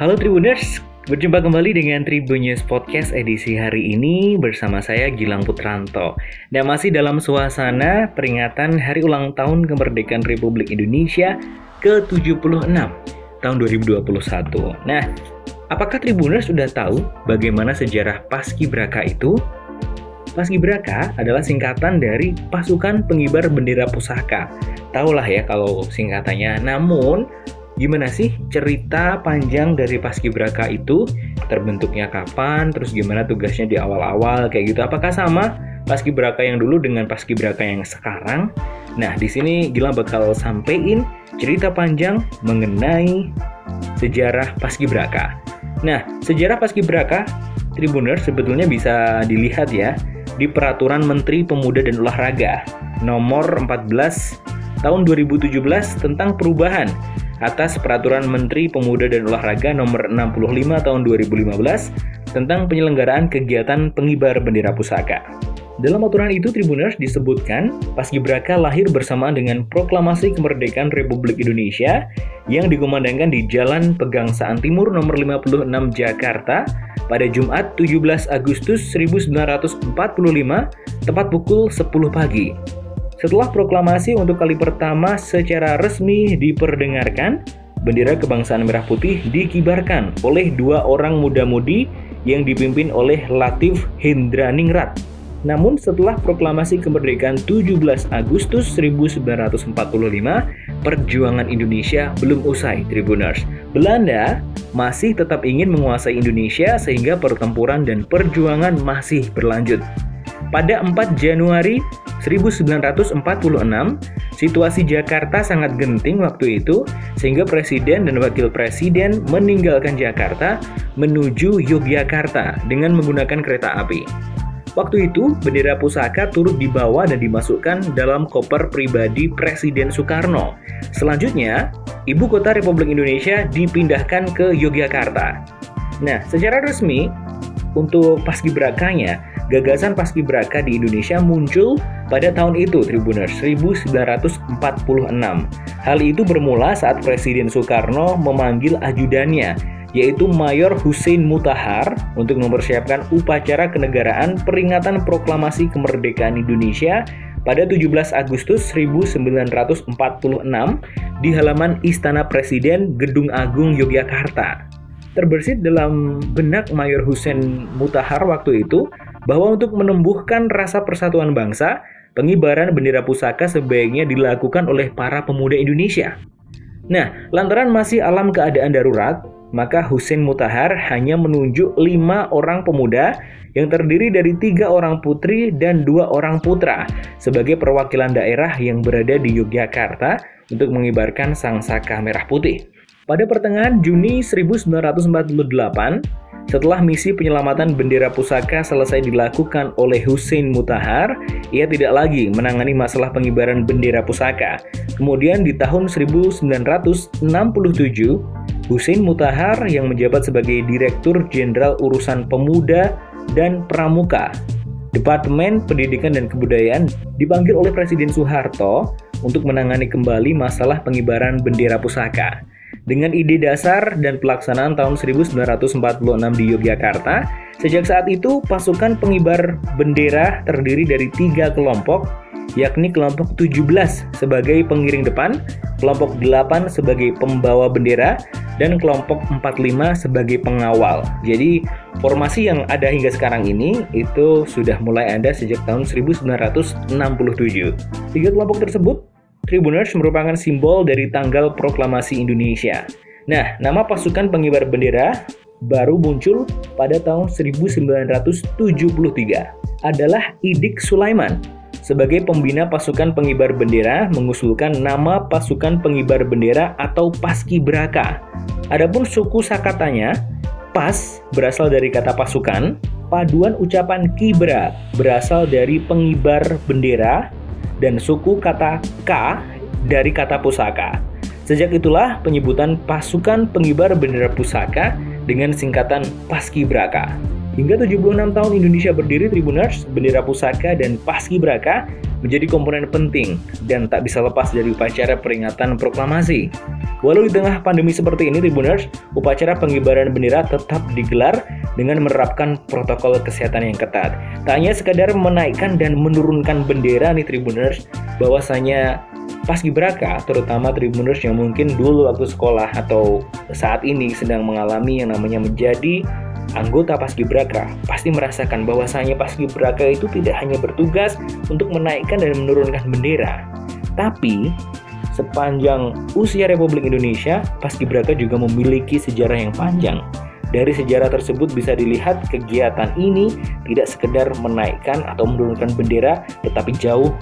Halo Tribuners, berjumpa kembali dengan Tribun News Podcast edisi hari ini bersama saya Gilang Putranto. Dan masih dalam suasana peringatan Hari Ulang Tahun Kemerdekaan Republik Indonesia ke-76 tahun 2021. Nah, apakah Tribuners sudah tahu bagaimana sejarah Paskibraka itu? Paskibraka adalah singkatan dari Pasukan Pengibar Bendera Pusaka. Tahulah ya kalau singkatannya, namun gimana sih cerita panjang dari Paskibraka itu? Terbentuknya kapan? Terus gimana tugasnya di awal-awal kayak gitu? Apakah sama Paskibraka yang dulu dengan Paskibraka yang sekarang? Nah, di sini Gilang bakal sampein cerita panjang mengenai sejarah Paskibraka. Nah, sejarah Paskibraka Tribuners sebetulnya bisa dilihat ya di Peraturan Menteri Pemuda dan Olahraga nomor 14 tahun 2017 tentang perubahan atas Peraturan Menteri Pemuda dan Olahraga nomor 65 tahun 2015 tentang penyelenggaraan kegiatan pengibar bendera pusaka. Dalam aturan itu, Tribuners, disebutkan Paskibraka lahir bersamaan dengan Proklamasi Kemerdekaan Republik Indonesia yang dikumandangkan di Jalan Pegangsaan Timur nomor 56 Jakarta pada Jumat 17 Agustus 1945 tepat pukul 10 pagi. Setelah proklamasi untuk kali pertama secara resmi diperdengarkan, bendera kebangsaan merah putih dikibarkan oleh dua orang muda-mudi yang dipimpin oleh Latif Hendraningrat. Namun setelah proklamasi kemerdekaan 17 Agustus 1945, perjuangan Indonesia belum usai, Tribuners. Belanda masih tetap ingin menguasai Indonesia sehingga pertempuran dan perjuangan masih berlanjut. Pada 4 Januari 1946, situasi Jakarta sangat genting waktu itu, sehingga Presiden dan Wakil Presiden meninggalkan Jakarta menuju Yogyakarta dengan menggunakan kereta api. Waktu itu, bendera pusaka turut dibawa dan dimasukkan dalam koper pribadi Presiden Soekarno. Selanjutnya, Ibu Kota Republik Indonesia dipindahkan ke Yogyakarta. Nah, secara resmi, untuk Paskibrakanya, gagasan Paskibraka di Indonesia muncul pada tahun itu, Tribuners, 1946. Hal itu bermula saat Presiden Soekarno memanggil ajudannya, yaitu Mayor Hussein Mutahar, untuk mempersiapkan upacara kenegaraan peringatan proklamasi kemerdekaan Indonesia pada 17 Agustus 1946 di halaman Istana Presiden, Gedung Agung, Yogyakarta. Terbersit dalam benak Mayor Hussein Mutahar waktu itu bahwa untuk menumbuhkan rasa persatuan bangsa, pengibaran bendera pusaka sebaiknya dilakukan oleh para pemuda Indonesia. Nah, lantaran masih alam keadaan darurat, maka Hussein Mutahar hanya menunjuk 5 orang pemuda yang terdiri dari 3 orang putri dan 2 orang putra sebagai perwakilan daerah yang berada di Yogyakarta untuk mengibarkan sangsaka merah putih. Pada pertengahan Juni 1948, setelah misi penyelamatan bendera pusaka selesai dilakukan oleh Hussein Mutahar, ia tidak lagi menangani masalah pengibaran bendera pusaka. Kemudian di tahun 1967, Hussein Mutahar yang menjabat sebagai Direktur Jenderal Urusan Pemuda dan Pramuka, Departemen Pendidikan dan Kebudayaan, dipanggil oleh Presiden Soeharto untuk menangani kembali masalah pengibaran bendera pusaka. Dengan ide dasar dan pelaksanaan tahun 1946 di Yogyakarta, sejak saat itu pasukan pengibar bendera terdiri dari 3 kelompok, yakni kelompok 17 sebagai pengiring depan, kelompok 8 sebagai pembawa bendera, dan kelompok 45 sebagai pengawal. Jadi formasi yang ada hingga sekarang ini itu sudah mulai ada sejak tahun 1967. 3 kelompok tersebut, Tribuners, merupakan simbol dari tanggal proklamasi Indonesia. Nah, nama pasukan pengibar bendera baru muncul pada tahun 1973 adalah Idik Sulaiman. Sebagai pembina pasukan pengibar bendera mengusulkan nama pasukan pengibar bendera atau Paskibraka. Adapun suku sakatanya, Pas berasal dari kata pasukan, paduan ucapan Kibra berasal dari pengibar bendera, dan suku kata K dari kata pusaka. Sejak itulah penyebutan pasukan pengibar bendera pusaka dengan singkatan Paskibraka. Hingga 76 tahun Indonesia berdiri, Tribuners, bendera pusaka dan Paskibraka menjadi komponen penting dan tak bisa lepas dari upacara peringatan proklamasi. Walau di tengah pandemi seperti ini, Tribuners, upacara pengibaran bendera tetap digelar dengan menerapkan protokol kesehatan yang ketat. Tak hanya sekadar menaikkan dan menurunkan bendera nih Tribuners, bahwasanya Paskibraka, terutama Tribuners yang mungkin dulu waktu sekolah atau saat ini sedang mengalami yang namanya menjadi anggota Paskibraka, pasti merasakan bahwasanya Paskibraka itu tidak hanya bertugas untuk menaikkan dan menurunkan bendera, tapi sepanjang usia Republik Indonesia, Paskibraka juga memiliki sejarah yang panjang. Dari sejarah tersebut bisa dilihat kegiatan ini tidak sekedar menaikkan atau menurunkan bendera, tetapi jauh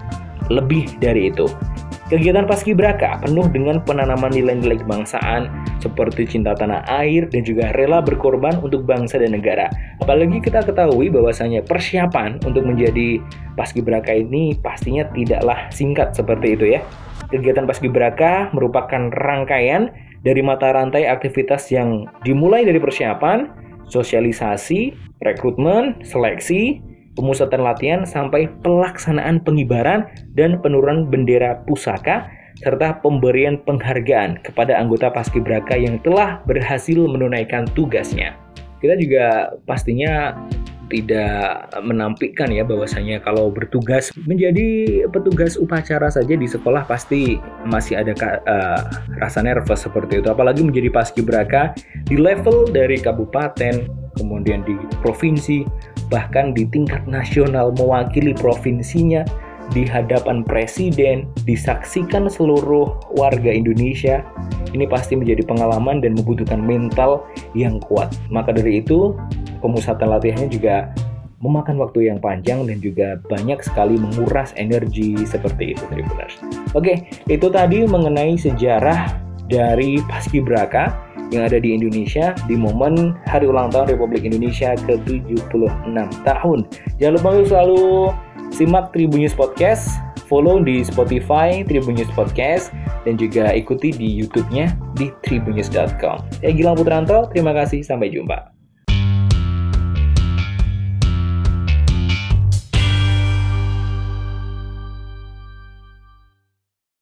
lebih dari itu. Kegiatan Paskibraka penuh dengan penanaman nilai-nilai kebangsaan seperti cinta tanah air dan juga rela berkorban untuk bangsa dan negara. Apalagi kita ketahui bahwasanya persiapan untuk menjadi Paskibraka ini pastinya tidaklah singkat seperti itu ya. Kegiatan Paskibraka merupakan rangkaian dari mata rantai aktivitas yang dimulai dari persiapan, sosialisasi, rekrutmen, seleksi, pemusatan latihan sampai pelaksanaan pengibaran dan penurunan bendera pusaka serta pemberian penghargaan kepada anggota Paskibraka yang telah berhasil menunaikan tugasnya. Kita juga pastinya tidak menampilkan ya bahwasanya kalau bertugas menjadi petugas upacara saja di sekolah pasti masih ada rasa nervous seperti itu, apalagi menjadi Paskibraka di level dari kabupaten, kemudian di provinsi, bahkan di tingkat nasional mewakili provinsinya di hadapan presiden, disaksikan seluruh warga Indonesia. Ini pasti menjadi pengalaman dan membutuhkan mental yang kuat. Maka dari itu, pemusatan latihannya juga memakan waktu yang panjang dan juga banyak sekali menguras energi seperti itu, Tribuners. Oke, itu tadi mengenai sejarah dari Paskibraka yang ada di Indonesia di momen Hari Ulang Tahun Republik Indonesia ke-76 tahun. Jangan lupa untuk selalu simak Tribun News Podcast, follow di Spotify Tribun News Podcast, dan juga ikuti di YouTube-nya di tribunnews.com. Saya Gilang Putranto, terima kasih, sampai jumpa.